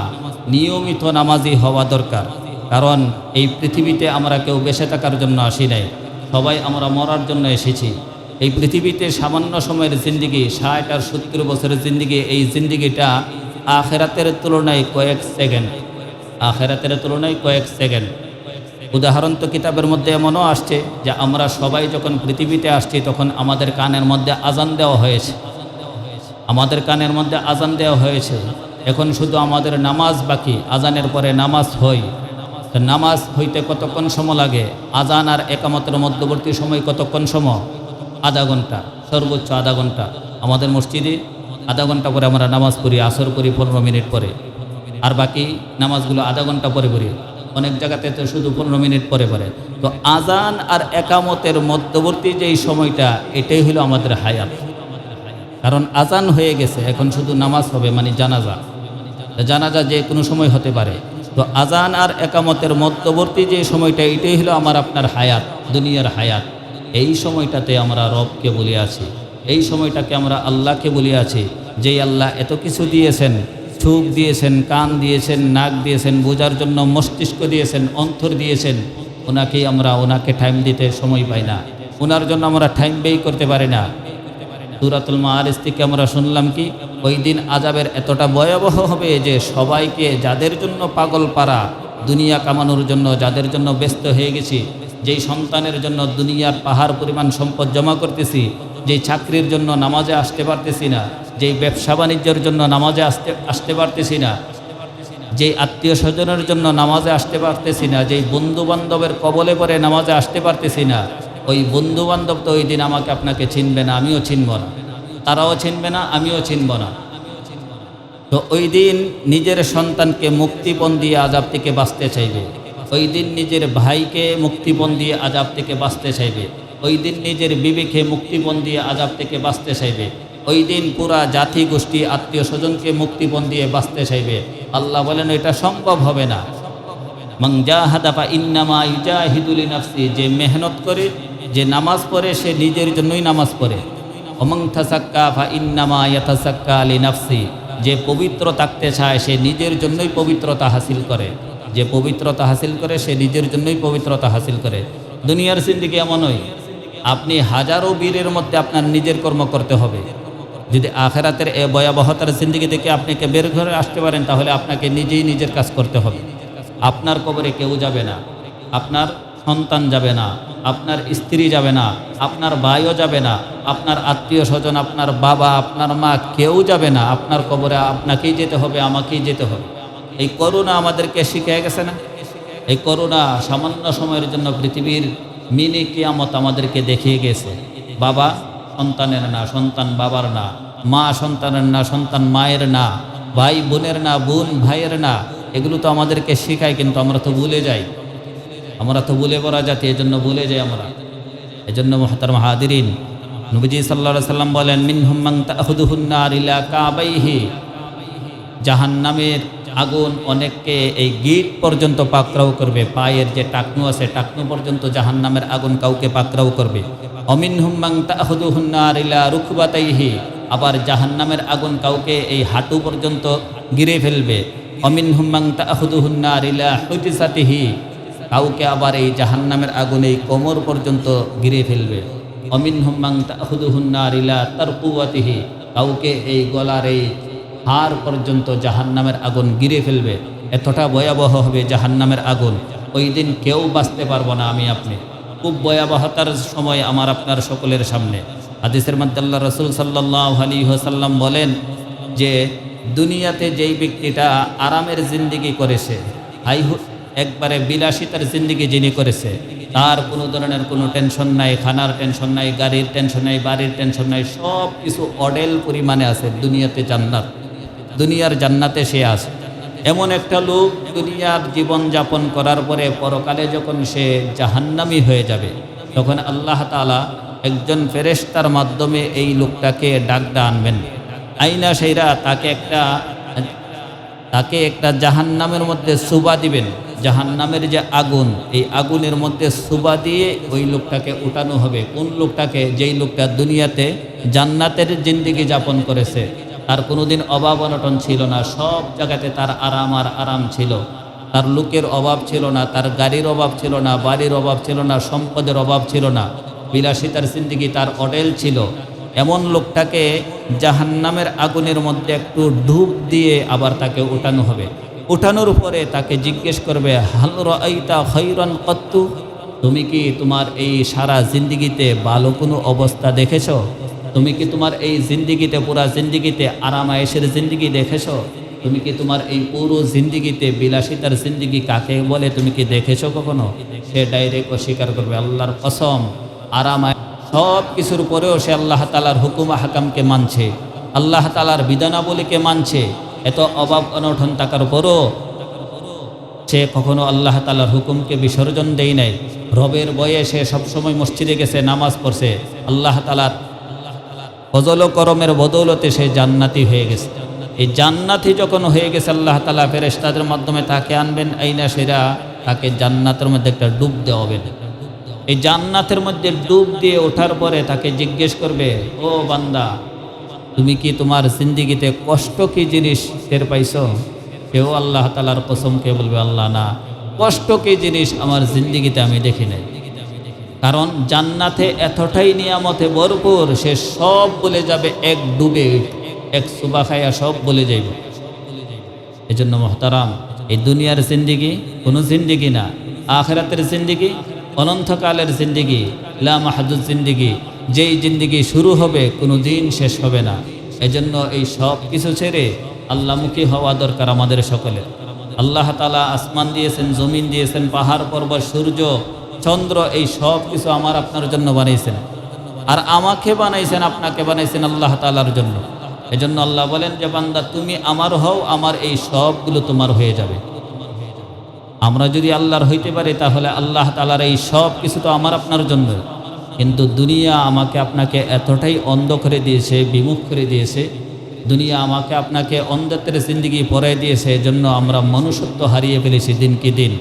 নিয়মিত নামাজি হওয়া দরকার, কারণ এই পৃথিবীতে আমরা কেউ বেঁচে থাকার জন্য আসি নাই, সবাই আমরা মরার জন্য এসেছি। এই পৃথিবীতে সামান্য সময়ের জিন্দিগি, 60 আর 70 বছরের জিন্দিগি, এই জিন্দিগিটা আখেরাতের তুলনায় কয়েক সেকেন্ড, আখেরাতের তুলনায় কয়েক সেকেন্ড। উদাহরণ তো কিতাবের মধ্যে এমনও আসছে যে আমরা সবাই যখন পৃথিবীতে আসছি তখন আমাদের কানের মধ্যে আজান দেওয়া হয়েছে, আমাদের কানের মধ্যে আজান দেওয়া হয়েছে। এখন শুধু আমাদের নামাজ বাকি, আজানের পরে নামাজ হয়। তো নামাজ হইতে কতক্ষণ সময় লাগে? আজান আর একামতের মধ্যবর্তী সময় কতক্ষণ সময়? আধা ঘন্টা, সর্বোচ্চ আধা ঘন্টা। আমাদের মসজিদে আধা ঘন্টা পরে আমরা নামাজ পড়ি, আসর করি 15 মিনিট পরে, আর বাকি নামাজগুলো আধা ঘন্টা পরে পড়ি। অনেক জায়গাতে তো শুধু 15 মিনিট পরে পরে। তো আজান আর একামতের মধ্যবর্তী যেই সময়টা, এটাই হলো আমাদের হায়াত। কারণ আজান হয়ে গেছে, এখন শুধু নামাজ হবে, মানে জানাজা। জানাজা যে কোনো সময় হতে পারে। তো আজান আর একামতের মধ্যবর্তী যে সময়টা, এটাই হলো আমার আপনার হায়াত, দুনিয়ার হায়াত। এই সময়টাতে আমরা রবকে বলে আছি, এই সময়টাকে আমরা আল্লাহকে বলে আছি। যেই আল্লাহ এত কিছু দিয়েছেন, চোখ দিয়েছেন, কান দিয়েছেন, নাক দিয়েছেন, বোঝার জন্য মস্তিষ্ক দিয়েছেন, অন্তর দিয়েছেন, ওনাকে টাইম দিতে সময় পাই না, ওনার জন্য আমরা টাইম ব্যয় করতে পারি না। সূরাতুল মাআরিজ থেকে আমরা শুনলাম কি, ওই দিন আযাবের এতটা ভয়াবহ হবে যে সবাইকে, যাদের জন্য পাগল পারা, দুনিয়া কামানোর জন্য যাদের জন্য ব্যস্ত হয়ে গেছি, যেই সন্তানের জন্য দুনিয়ার পাহাড় পরিমাণ সম্পদ জমা করতেছি, যেই চাকরির জন্য নামাজে আসতে পারতেছি না, যেই ব্যবসা বাণিজ্যের জন্য নামাজে আসতে পারতেছি না, যেই আত্মীয় স্বজনের জন্য নামাজে আসতে পারতেছি না, যেই বন্ধু বান্ধবের কবলে পড়ে নামাজে আসতে পারতেছি না, ওই বন্ধু বান্ধব তো ওই দিন আমাকে আপনাকে চিনবে না, আমিও চিনব না, তারাও চিনবে না, আমিও চিনব না। তো ওই দিন নিজের সন্তানকে মুক্তিপণ দিয়ে আযাব থেকে বাঁচতে চাইবে, ওই দিন নিজের ভাইকে মুক্তিপণ দিয়ে আযাব থেকে বাঁচতে চাইবে, ওই দিন নিজের বিবেকে মুক্তিপণ দিয়ে আযাব থেকে বাঁচতে চাইবে, ওই দিন পুরা জাতি গোষ্ঠী আত্মীয় স্বজনকে মুক্তিপণ দিয়ে বাঁচতে চাইবে। আল্লাহ বলেন এটা সম্ভব হবে না। মান জাহাদা ফা ইন্নামা ইউজাহিদু লিনাফসি, যে মেহনত করে, যে নামাজ পড়ে, সে নিজের জন্যই নামাজ পড়ে। ওমান তাসাক্কা ফা ইন্নামা ইয়াতাসাক্কা লিনাফসি, যে পবিত্র থাকতে চায় সে নিজের জন্যই পবিত্রতা হাসিল করে, যে পবিত্রতা হাসিল করে সে নিজের জন্যই পবিত্রতা হাসিল করে। দুনিয়ার জিন্দেগি এমন নয়, আপনি হাজারো বীরের মধ্যে আপনার নিজের কর্ম করতে হবে। যদি আখেরাতের এ ভয়াবহতার জিন্দেগি থেকে আপনাকে বের করে আসতে পারেন, তাহলে আপনাকে নিজেই নিজের কাজ করতে হবে। আপনার কবরে কেউ যাবে না, আপনার সন্তান যাবে না, আপনার স্ত্রী যাবে না, আপনার ভাইও যাবে না, আপনার আত্মীয় স্বজন, আপনার বাবা, আপনার মা, কেউ যাবে না। আপনার কবরে আপনাকেই যেতে হবে, আমাকেই যেতে হবে। এই করোনা আমাদেরকে শিখিয়ে গেছে না? এই করোনা সামান্য সময়ের জন্য পৃথিবীর মিনি কিয়ামত আমাদেরকে দেখিয়ে গেছে। বাবা সন্তানের না, সন্তান বাবার না, মা সন্তানের না, সন্তান মায়ের না, ভাই বোনের না, বোন ভাইয়ের না। এগুলো তো আমাদেরকে শেখায়, কিন্তু আমরা তো ভুলে যাই। আমরা তো ভুলে পড়া জাতি, এজন্য ভুলে যাই আমরা। এজন্য মুহতারাম হাদিরিন, নবীজি সাল্লাল্লাহু আলাইহি সাল্লাম বলেন, মিনহুম মান তাখুদুহুন নার ইলা কাবাইহি, জাহান্নামের আগুন অনেককে এই গিট পর্যন্ত পাকড়াও করবে, পায়ের যে টাকনু আছে টাকনু পর্যন্ত জাহান্নামের আগুন কাউকে পাকড়াও করবে। অমিনহুম মান তাখুদুহুন নার ইলা রুকবাতাইহি, আবার জাহান্নামের আগুন কাউকে এই হাঁটু পর্যন্ত গিরে ফেলবে। অমিনহুম মান তাখুদুহুন নার ইলা হুজসাতিহি, কাউকে আবার এই জাহান্নামের আগুন এই কোমর পর্যন্ত গিরে ফেলবে। অমিনহুম মান তাখুদুহুন নার ইলা তারকুওয়াতিহি, কাউকে এই গলার এই হাড় পর্যন্ত জাহান্নামের আগুন গিরে ফেলবে। এতটা ভয়াবহ হবে জাহান্নামের আগুন, ওই দিন কেউ বাঁচতে পারবো না, আমি আপনি। খুব ভয়াবহতার সময় আমার আপনার সকলের সামনে। হাদিসের মধ্যে আল্লাহ রাসূল সাল্লাল্লাহু আলাইহি ওয়াসাল্লাম বলেন যে দুনিয়াতে যেই ব্যক্তিটা আরামের জিন্দেগি করেছে, একবারে বিলাসিতার জিন্দেগি যিনি করেছে, তার কোনো ধরনের কোনো টেনশন নাই, খানার টেনশন নাই, গাড়ির টেনশন নাই, বাড়ির টেনশন নাই, সব কিছু অডেল পরিমাণে আছে। দুনিয়াতে জান্নাত, দুনিয়ার জান্নাতে সে আছে। এমন একটা লোক দুনিয়ার জীবন যাপন করার পরে পরকালে যখন সে জাহান্নামী হয়ে যাবে, তখন আল্লাহ তাআলা একজন ফেরেশতার মাধ্যমে এই লোকটাকে ডাকডা আনবেন। আইনা সেইরা তাকে একটা জাহান্নামের মধ্যে সুবা দিবেন। জাহান্নামের যে আগুন, এই আগুনের মধ্যে সুবা দিয়ে ওই লোকটাকে উঠানো হবে। কোন লোকটাকে? যেই লোকটা দুনিয়াতে জান্নাতের জিন্দেগি যাপন করেছে, তার কোনোদিন অভাব অনটন ছিল না, সব জায়গাতে তার আরাম আর আরাম ছিল, তার লোকের অভাব ছিল না, তার গাড়ির অভাব ছিল না, বাড়ির অভাব ছিল না, সম্পদের অভাব ছিল না, বিলাসিতার জিন্দেগি তার অডেল ছিল। এমন লোকটাকে জাহান্নামের আগুনের মধ্যে একটু ডুব দিয়ে আবার তাকে উঠানো হবে। উঠানোর পরে তাকে জিজ্ঞেস করবে, হাল রাআইতা খায়রান কত্তু, তুমি কি তোমার এই সারা জিন্দেগিতে ভালো কোনো অবস্থা দেখেছো? তুমি কি তোমার এই জিন্দেগিতে, পুরা জিন্দেগিতে আরাম আয়েশের জিন্দেগি দেখেছো? তুমি কি তোমার এই পুরো জিন্দেগিতে বিলাসিতার জিন্দেগি কাকে বলে তুমি কি দেখেছো কখনো? সে ডাইরেক্ট অস্বীকার করবে, আল্লাহর কসম, আরাম সব কিছুর পরেও সে আল্লাহ তাআলার হুকুম হাকামকে মানছে, আল্লাহ তাআলার বিধানাবলীকে মানছে। এত অভাব অনটন থাকার পরও সে কখনো আল্লাহ তাআলার হুকুমকে বিসর্জন দেয় নাই। রবের ভয়ে সে সবসময় মসজিদে গেছে, নামাজ পড়ছে, আল্লাহ তাআলার ফজল ও করমের বদৌলতে সে জান্নাতি হয়ে গেছে। এই জান্নাতি যখন হয়ে গেছে আল্লাহ তাআলা ফেরেশতাদের মাধ্যমে তাকে আনবেন আইনা সেরা, তাকে জান্নাতের মধ্যে একটা ডুব দেওয়া হবে। এই জান্নাতের মধ্যে ডুব দিয়ে ওঠার পরে তাকে জিজ্ঞেস করবে, ও বান্দা, তুমি কি তোমার জিন্দিগিতে কষ্ট কি জিনিস টের পাইছো? কেউ আল্লাহ তাআলার কসমকে বলবে, আল্লাহ না, কষ্ট কি জিনিস আমার জিন্দিগিতে আমি দেখি নাই। কারণ জান্নাতে এতটাই নিয়ামতে ভরপুর, সে সব বলে যাবে এক ডুবে, এক সুবা খাইয়া সব বলে যাইব। এই জন্য মহতারাম, এই দুনিয়ার জিন্দিগি কোনো জিন্দিগি না, আখিরাতের জিন্দিগি অনন্তকালের জিন্দিগি, লা মাহদুদ জিন্দিগি, যেই জিন্দিগি শুরু হবে কোনো দিন শেষ হবে না। এজন্য এই সব কিছু ছেড়ে আল্লাহমুখী হওয়া দরকার আমাদের সকলের। আল্লাহ তাআলা আসমান দিয়েছেন, জমিন দিয়েছেন, পাহাড় পর্বত, সূর্য চন্দ্র, এই সব কিছু আমার আপনার জন্য বানাইছেন। আর আমাকে বানাইছেন, আপনাকে বানাইছেন আল্লাহ তাআলার জন্য। এজন্য আল্লাহ বলেন যে বান্দা তুমি আমার হও, আমার এই সবগুলো তোমার হয়ে যাবে। আমরা যদি আল্লাহর হইতে পারি তাহলে আল্লাহ তাআলার এই সব কিছু তো আমার আপনার জন্য। কিন্তু দুনিয়া আমাকে আপনাকে এতটাই অন্ধ করে দিয়েছে, বিমুখ করে দিয়েছে, দুনিয়া আমাকে আপনাকে অন্ধত্বের জিন্দিগি পড়াই দিয়েছে। এজন্য আমরা মনুষ্যত্ব হারিয়ে ফেলেছি দিন কি দিন।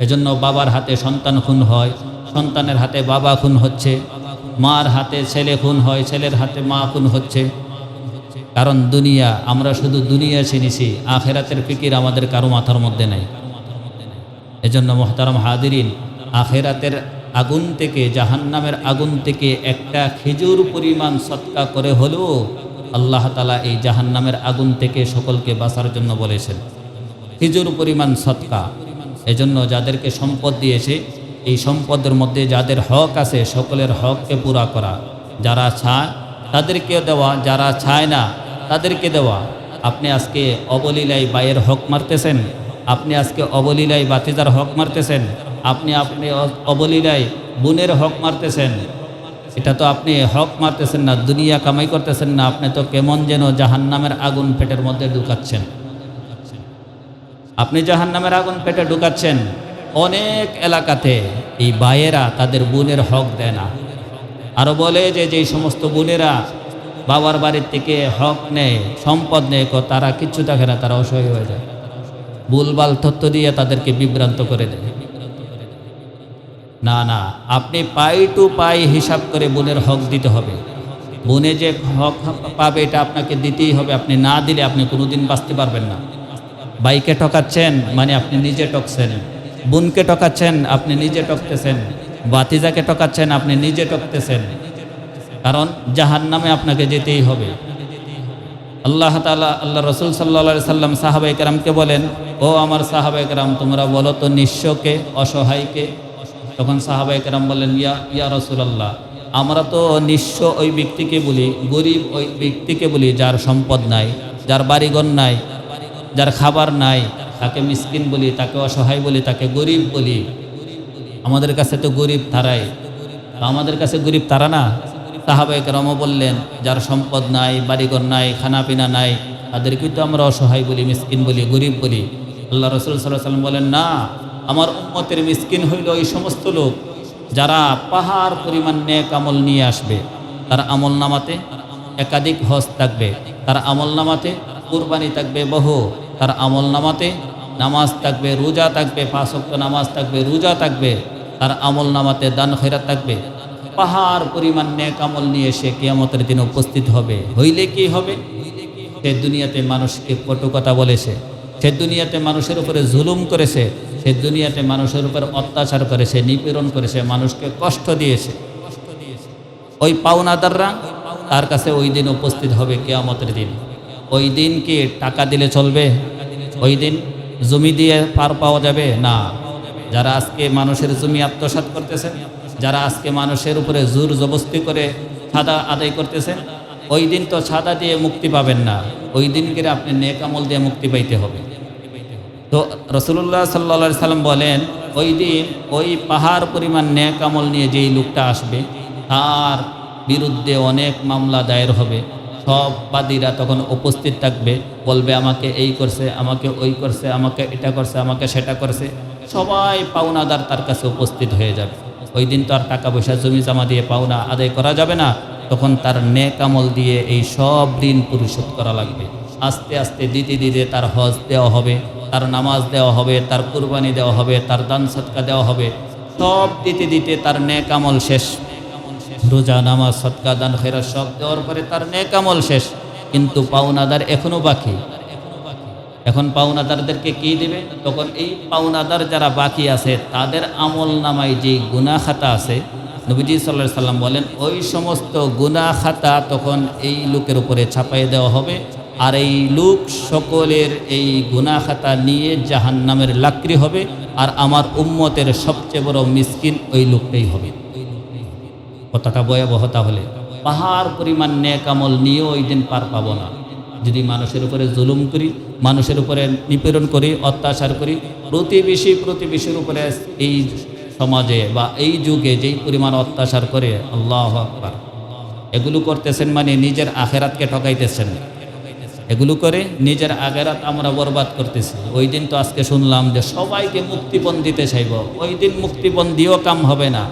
এজন্য বাবার হাতে সন্তান খুন হয়, সন্তানের হাতে বাবা খুন হচ্ছে, মার হাতে ছেলে খুন হয়, ছেলের হাতে মা খুন হচ্ছে। কারণ দুনিয়া, আমরা শুধু দুনিয়া চিনিছি, আখেরাতের ফিকির আমাদের কারো মাথার মধ্যে নেই। এজন্য মোহতারাম হাদিরিন, আখেরাতের আগুন থেকে, জাহান্নামের আগুন থেকে একটা খেজুর পরিমাণ সদকা করে হলেও আল্লাহ তাআলা এই জাহান্নামের আগুন থেকে সকলকে বাঁচার জন্য বলেছেন, খেজুর পরিমাণ সদকা। এজন্য যাদেরকে সম্পদ দিয়েছে, এই সম্পদের মধ্যে যাদের হক আছে সকলের হককে পুরা করা। যারা চায় তাদেরকে দেওয়া, যারা চায় না তাদেরকে দেওয়া। আপনি আজকে অবলীলায় ভাইয়ের হক মারতেছেন, আপনি আজকে অবলীলায় বাতিজার হক মারতেছেন, আপনি অবলীলায় বোনের হক মারতেছেন। এটা তো আপনি হক মারতেছেন না, দুনিয়া কামাই করতেছেন না, আপনি তো কেমন যেন জাহান্নামের আগুন পেটের মধ্যে ঢুকাচ্ছেন। আপনি জাহান্নামের আগুন পেটে ঢুকাচ্ছেন। অনেক এলাকাতে এই ভাইয়েরা তাদের বোনের হক দেয় না। আরও বলে যে যেই সমস্ত বোনেরা বাবার বাড়ির থেকে হক নেয়, সম্পদ নেয়, তারা কিচ্ছু দেখে না, তারা অসহায় হয়ে যায়। ভুলভাল তথ্য দিয়ে তাদেরকে বিভ্রান্ত করে দেয়। না না, আপনি পাই টু পাই হিসাব করে বোনের হক দিতে হবে। বোনে যে হক পাবে এটা আপনাকে দিতেই হবে। আপনি না দিলে আপনি কোনোদিন বাঁচতে পারবেন না। ভাইকে ঠকাচ্ছেন মানে আপনি নিজে ঠকছেন, বোনকে ঠকাচ্ছেন আপনি নিজে ঠকতেছেন, বাতিজাকে ঠকাচ্ছেন আপনি নিজে ঠকতেছেন। কারণ জাহান্নামে আপনাকে যেতেই হবে। আল্লাহ তাআলা, আল্লাহ রসুল সাল্লাল্লাহু আলাইহি সাল্লাম সাহাবায়ে কেরামকে বলেন, ও আমার সাহাবায়ে কেরাম, তোমরা বলো তো নিঃস্বকে, অসহায়কে। তখন সাহাবায়ে কেরাম বললেন, ইয়া রাসূলুল্লাহ, আমরা তো নিঃস্ব ওই ব্যক্তিকে বলি, গরিব ওই ব্যক্তিকে বলি যার সম্পদ নাই, যার বাড়িঘর নাই, যার খাবার নাই, তাকে মিসকিন বলি, তাকে অসহায় বলি, তাকে গরিব বলি। আমাদের কাছে তো গরিব তারাই, আমাদের কাছে গরিব তারা না। সাহাবায়ে কেরামও বললেন, যার সম্পদ নাই, বাড়িঘর নাই, খানা পিনা নাই, তাদেরকে তো আমরা অসহায় বলি, মিসকিন বলি, গরিব বলি। আল্লাহ রাসূল সাল্লাল্লাহু আলাইহি ওয়াসাল্লাম বলেন, না, আমার উম্মতের মিসকিন হইল ওই সমস্ত লোক যারা পাহাড় পরিমাণ নেক আমল নিয়ে আসবে। তার আমল নামাতে একাধিক হজ থাকবে, তার আমল নামাতে কুরবানি থাকবে বহু, তার আমল নামাতে নামাজ থাকবে, রোজা থাকবে, 5 ওয়াক্ত নামাজ থাকবে, রোজা থাকবে, তার আমল নামাতে দান খয়রাত থাকবে। পাহাড় পরিমাণ নেক আমল নিয়ে সে কিয়ামতের দিনে উপস্থিত হবে। হইলে কি হবে? সে দুনিয়াতে মানুষকে কটু কথা বলেছে, সে দুনিয়াতে মানুষের উপরে জুলুম করেছে, সে দুনিয়াতে মানুষের উপর অত্যাচার করেছে, নিপীড়ন করেছে, মানুষকে কষ্ট দিয়েছে। ওই পাওনাদাররা তার কাছে ওই দিন উপস্থিত হবে কিয়ামতের দিন। ওই দিন কি টাকা দিলে চলবে? ওই দিন জমি দিয়ে পার পাওয়া যাবে না। যারা আজকে মানুষের জমি আত্মসাৎ করতেছেন, যারা আজকে মানুষের উপরে জোর জবরদস্তি করে ছাদা আদায় করতেছেন, ওই দিন তো ছাদা দিয়ে মুক্তি পাবেন না। ওই দিনকে আপনি নেক আমল দিয়ে মুক্তি পাইতে হবে। তো রাসূলুল্লাহ সাল্লাল্লাহু আলাইহি সাল্লাম বলেন, ওই দিন ওই পাহাড় পরিমাণ নেক আমল নিয়ে যেই লোকটা আসবে, তার বিরুদ্ধে অনেক মামলা দায়ের হবে। সব বাদীরা তখন উপস্থিত থাকবে, বলবে আমাকে এই করছে, আমাকে ওই করছে, আমাকে এটা করছে, আমাকে সেটা করছে। সবাই পাওনাদার তার কাছে উপস্থিত হয়ে যাবে। ওই দিন তো আর টাকা পয়সা জমি জমা দিয়ে পাওনা আদায় করা যাবে না। তখন তার নেক আমল দিয়ে এই সব ঋণ পরিশোধ করা লাগবে। আস্তে আস্তে দিতে দিতে তার হজ দেওয়া হবে, তার নামাজ দেওয়া হবে, তার কুরবানি দেওয়া হবে, তার দান সদকা দেওয়া হবে। সব দিতে দিতে তার নেক আমল শেষ। রোজা, নামাজ, সদকা, দান, খেরাত সব দেওয়ার পরে তার নেক আমল শেষ, কিন্তু পাওনাদার এখনো বাকি। এখন পাওনাদারদেরকে কি দিবে? তখন এই পাওনাদার যারা বাকি আছে তাদের আমল নামায় যে গুনাহ খাতা আছে, নবীজি সাল্লাল্লাহু আলাইহি সাল্লাম বলেন ওই সমস্ত গুনাহ খাতা তখন এই লোকের উপরে ছাপাই দেওয়া হবে, আর এই লোক সকলের এই গুনাহ খাতা নিয়ে জাহান্নামের লাকড়ি হবে, আর আমার উম্মতের সবচেয়ে বড় মিসকিন ওই লোকটাই হবে। কতটা ভয়াবহ! তাহলে পাহাড় পরিমাণ নেক আমল নিয়েও ওই দিন পার পাবো না। যদি মানুষের উপরে জুলুম করি, মানুষের উপরে নিপীড়ন করি, অত্যাচার করি, প্রতিবেশীর উপরে এই সমাজে বা এই যুগে যেই পরিমাণ অত্যাচার করে, আল্লাহু আকবার, এগুলো করতেছেন মানে নিজের আখেরাতকে ঠকাইতেছেন। এগুলো করে নিজের আখেরাত আমরা বরবাদ করতেছি। ওই দিন তো আজকে শুনলাম যে সবাইকে মুক্তিপণ দিতে চাইব। ওই দিন মুক্তিপণ দিয়েও কাম হবে না।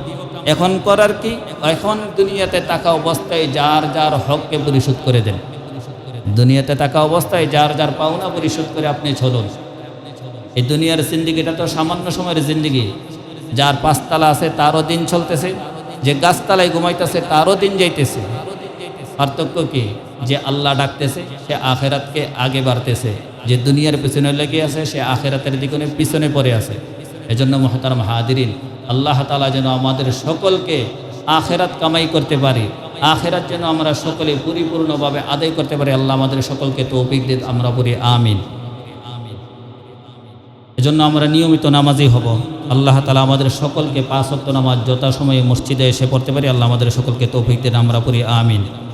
এখন করার কি? এখন দুনিয়াতে থাকা অবস্থায় যার যার হককে পরিশোধ করে দেন। দুনিয়াতে থাকা অবস্থায় যার যার পাওনা পরিশোধ করে আপনি চলুন। এই দুনিয়ার জিন্দিগিটা তো সামান্য সময়ের জিন্দিগি। যার পাঁচতলা আছে তারও দিন চলতেছে, যে গাছতলায় ঘুমাইতেছে তারও দিন যাইতেছে। পার্থক্য কি? যে আল্লাহ ডাকতেছে সে আখেরাতকে আগে বাড়তেছে, যে দুনিয়ার পিছনে লেগে আছে সে আখেরাতের দিকে পিছনে পড়ে আছে। এজন্য মুহতারাম হাজিরিন, আল্লাহ তাআলা যেন আমাদের সকলকে আখেরাত কামাই করতে পারি, আখেরাত যেন আমরা সকলে পরিপূর্ণভাবে আদায় করতে পারি। আল্লাহ আমাদের সকলকে তৌফিক দিন, আমরা বলি আমিন। এজন্য আমরা নিয়মিত নামাজি হব। আল্লাহ তাআলা আমাদের সকলকে 5 ওয়াক্ত নামাজ যথাসময়ে মসজিদে এসে পড়তে পারি। আল্লাহ আমাদের সকলকে তৌফিক দিন, আমরা বলি আমিন।